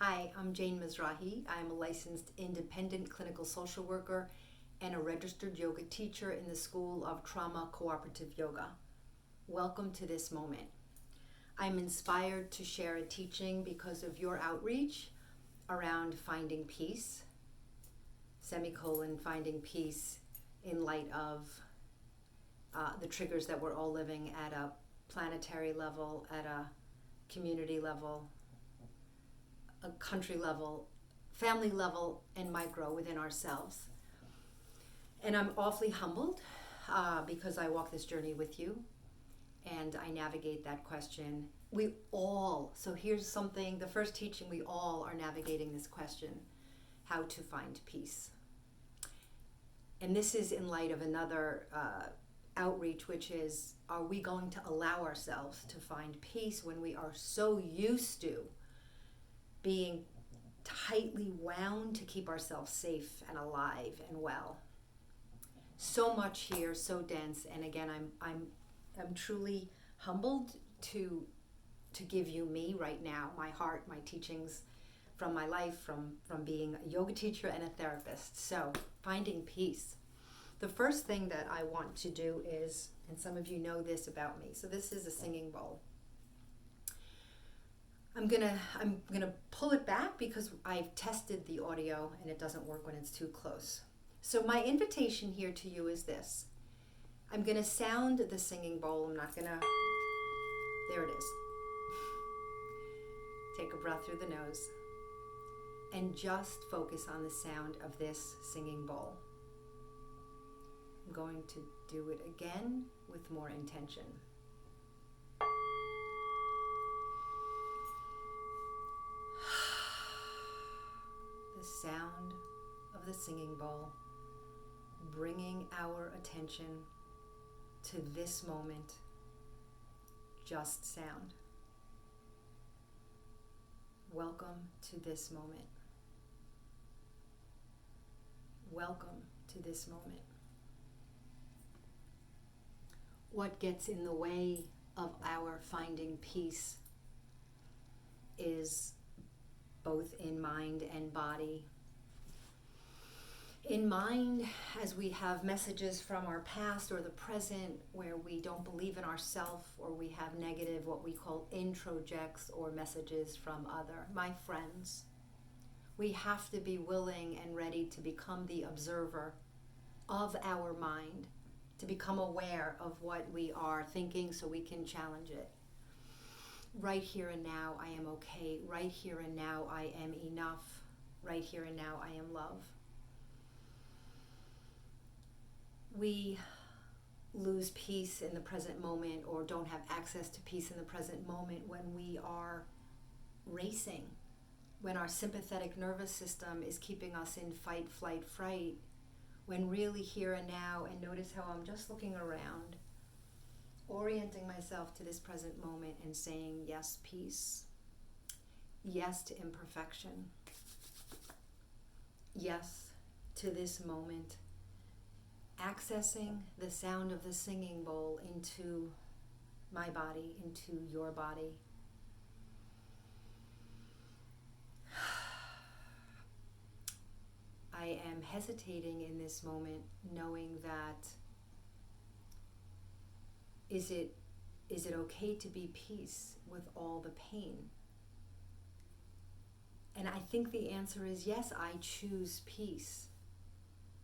Hi, I'm Jane Mizrahi. I'm a licensed independent clinical social worker and a registered yoga teacher in the School of Trauma Cooperative Yoga. Welcome to this moment. I'm inspired to share a teaching because of your outreach around finding peace, finding peace in light of the triggers that we're all living at a planetary level, at a community level, a country level, family level, and micro within ourselves. And I'm awfully humbled because I walk this journey with you and I navigate that question. So here's something, the first teaching, we all are navigating this question, how to find peace. And this is in light of another outreach, which is, are we going to allow ourselves to find peace when we are so used to being tightly wound to keep ourselves safe and alive and well? So much here, so dense, and again, I'm truly humbled to give you me right now, my heart, my teachings from my life, from being a yoga teacher and a therapist. So, finding peace. The first thing that I want to do is, and some of you know this about me, so this is a singing bowl. I'm gonna pull it back because I've tested the audio and it doesn't work when it's too close. So my invitation here to you is this. I'm gonna sound the singing bowl. There it is. Take a breath through the nose and just focus on the sound of this singing bowl. I'm going to do it again with more intention. The sound of the singing bowl, bringing our attention to this moment, just sound. Welcome to this moment. Welcome to this moment. What gets in the way of our finding peace is both in mind and body. In mind, as we have messages from our past or the present where we don't believe in ourselves, or we have negative, what we call introjects, or messages from other. My friends, we have to be willing and ready to become the observer of our mind, to become aware of what we are thinking so we can challenge it. Right here and now, I am okay. Right here and now, I am enough. Right here and now, I am love. We lose peace in the present moment, or don't have access to peace in the present moment, when we are racing, when our sympathetic nervous system is keeping us in fight, flight, fright, when really here and now, and notice how I'm just looking around, orienting myself to this present moment and saying, yes, peace. Yes to imperfection. Yes to this moment. Accessing the sound of the singing bowl into my body, into your body. I am hesitating in this moment, knowing that is it okay to be peace with all the pain? And I think the answer is yes, I choose peace.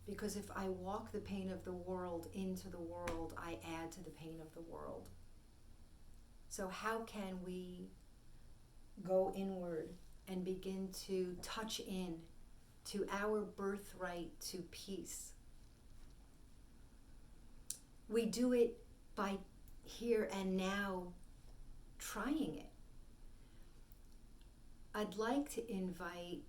Because if I walk the pain of the world into the world, I add to the pain of the world. So how can we go inward and begin to touch in to our birthright to peace? We do it by here and now trying it. I'd like to invite,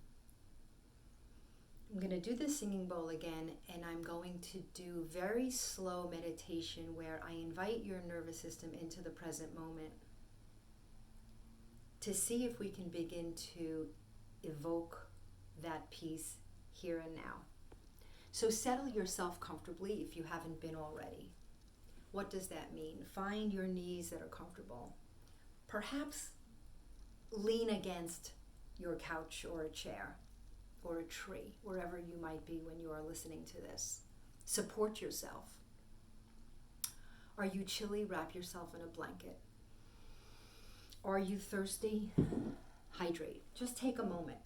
I'm going to do the singing bowl again, and I'm going to do very slow meditation where I invite your nervous system into the present moment to see if we can begin to evoke that peace here and now. So settle yourself comfortably if you haven't been already. What does that mean? Find your knees that are comfortable. Perhaps lean against your couch or a chair or a tree, wherever you might be when you are listening to this. Support yourself. Are you chilly? Wrap yourself in a blanket. Are you thirsty? Hydrate. Just take a moment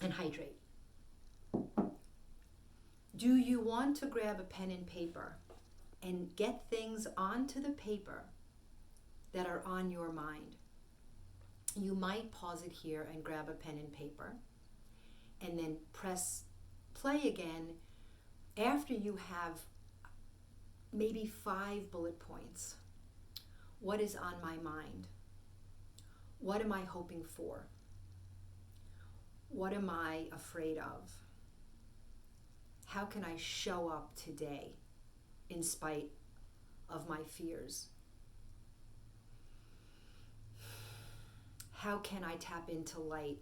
and hydrate. Do you want to grab a pen and paper and get things onto the paper that are on your mind? You might pause it here and grab a pen and paper and then press play again after you have maybe 5 bullet points. What is on my mind? What am I hoping for? What am I afraid of? How can I show up today in spite of my fears? How can I tap into light?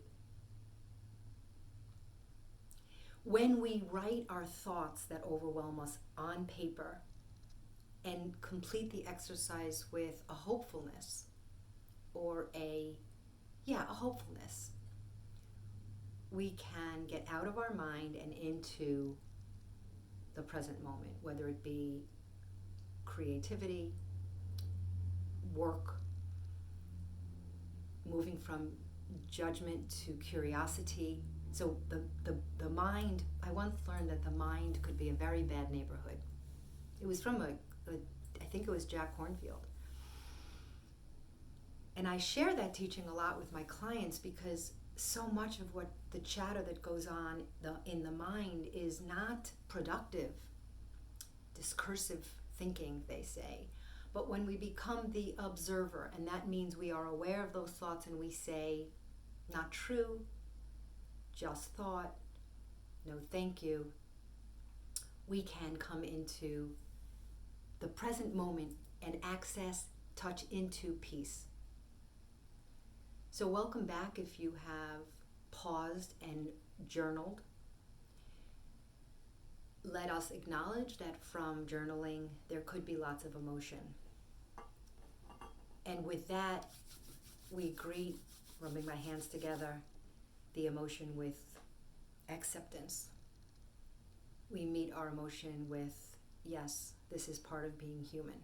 When we write our thoughts that overwhelm us on paper and complete the exercise with a hopefulness or a hopefulness, we can get out of our mind and into the present moment, whether it be creativity, work, moving from judgment to curiosity. So the mind, I once learned that the mind could be a very bad neighborhood. It was from I think it was Jack Kornfield. And I share that teaching a lot with my clients because so much of what the chatter that goes on in the mind is not productive, discursive thinking, they say. But when we become the observer, and that means we are aware of those thoughts and we say, not true, just thought, no thank you, we can come into the present moment and access, touch into peace. So welcome back if you have paused and journaled. Let us acknowledge that from journaling, there could be lots of emotion. And with that, we greet, rubbing my hands together, the emotion with acceptance. We meet our emotion with, yes, this is part of being human.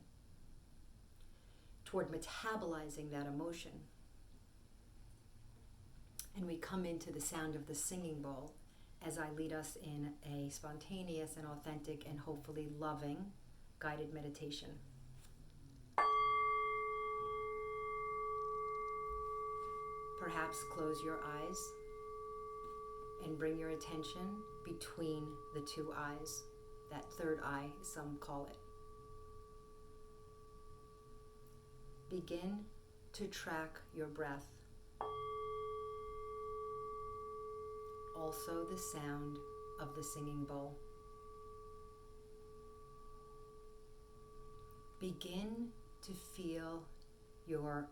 Toward metabolizing that emotion. And we come into the sound of the singing bowl as I lead us in a spontaneous and authentic and hopefully loving guided meditation. Perhaps close your eyes and bring your attention between the two eyes, that third eye, some call it. Begin to track your breath. Also the sound of the singing bowl. Begin to feel your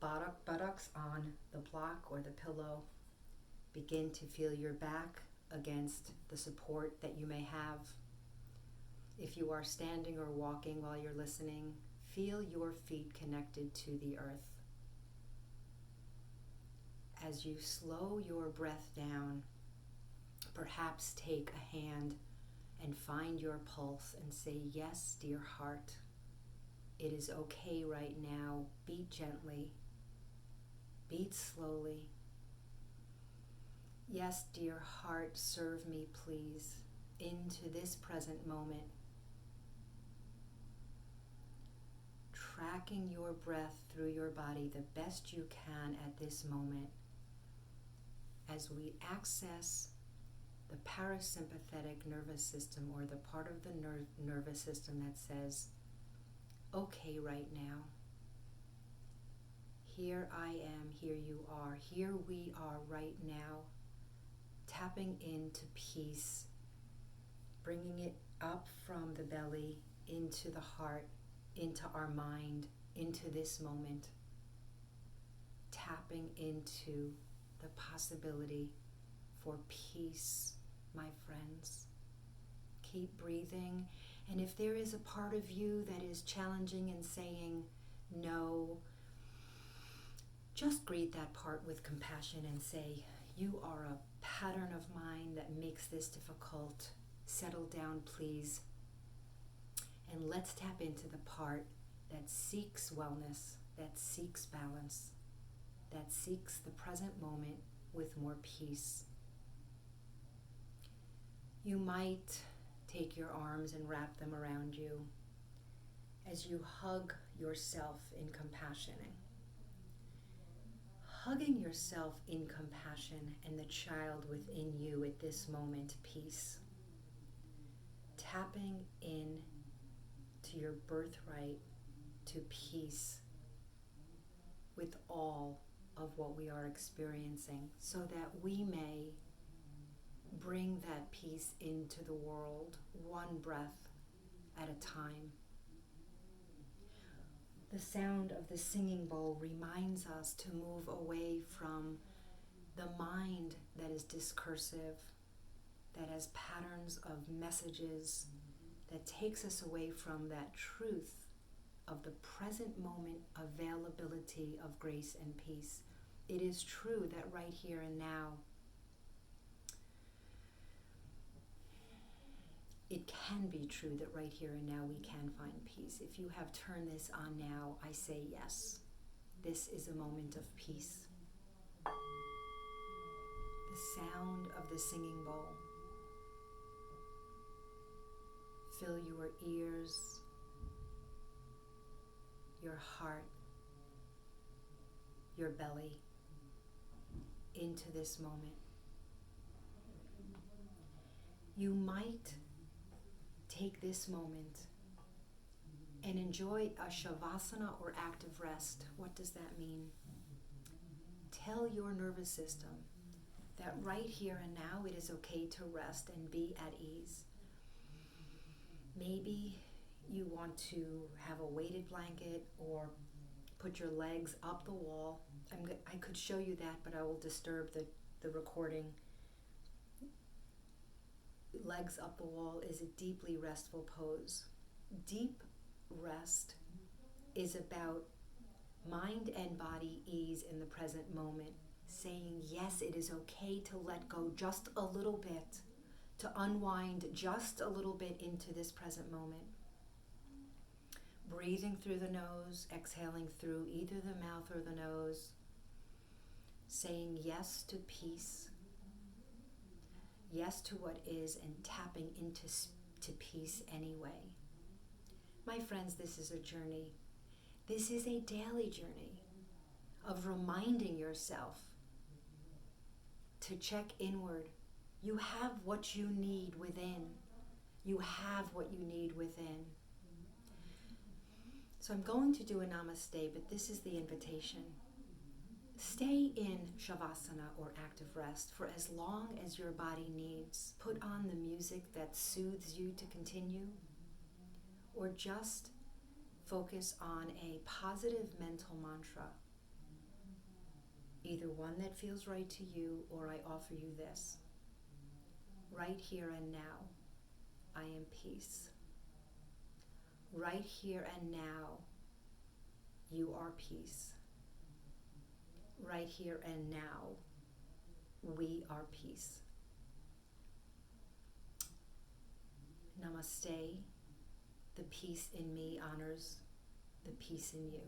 buttocks on the block or the pillow. Begin to feel your back against the support that you may have. If you are standing or walking while you're listening, feel your feet connected to the earth. As you slow your breath down, perhaps take a hand and find your pulse and say, yes, dear heart, it is okay right now. Beat gently. Beat slowly. Yes, dear heart, serve me, please, into this present moment. Tracking your breath through your body the best you can at this moment as we access the parasympathetic nervous system, or the part of the nervous system that says, okay right now. Here I am, here you are, here we are right now, tapping into peace, bringing it up from the belly, into the heart, into our mind, into this moment, tapping into the possibility for peace, my friends. Keep breathing, and if there is a part of you that is challenging and saying no, Just greet that part with compassion and say, you are a pattern of mine that makes this difficult. Settle down, please. And let's tap into the part that seeks wellness, that seeks balance, that seeks the present moment with more peace. You might take your arms and wrap them around you as you hug yourself in compassion. Hugging yourself in compassion and the child within you at this moment, peace. Tapping in to your birthright to peace with all of what we are experiencing, so that we may bring that peace into the world, one breath at a time. The sound of the singing bowl reminds us to move away from the mind that is discursive, that has patterns of messages, that takes us away from that truth of the present moment availability of grace and peace. It is true that right here and now, it can be true that right here and now we can find peace. If you have turned this on now, I say yes. This is a moment of peace. The sound of the singing bowl. Fill your ears, your heart, your belly into this moment. You might take this moment and enjoy a shavasana or active rest. What does that mean? Tell your nervous system that right here and now it is okay to rest and be at ease. Maybe you want to have a weighted blanket or put your legs up the wall. I could show you that, but I will disturb the recording. Legs up the wall is a deeply restful pose. Deep rest is about mind and body ease in the present moment, saying yes, it is okay to let go just a little bit, to unwind just a little bit into this present moment. Breathing through the nose, exhaling through either the mouth or the nose, saying yes to peace, yes to what is, and tapping into peace anyway. My friends, this is a journey. This is a daily journey of reminding yourself to check inward. You have what you need within. You have what you need within. So I'm going to do a namaste, but this is the invitation. Stay in shavasana or active rest for as long as your body needs. Put on the music that soothes you to continue, or just focus on a positive mental mantra. Either one that feels right to you, or I offer you this. Right here and now, I am peace. Right here and now, you are peace. Right here and now, we are peace. Namaste. The peace in me honors the peace in you.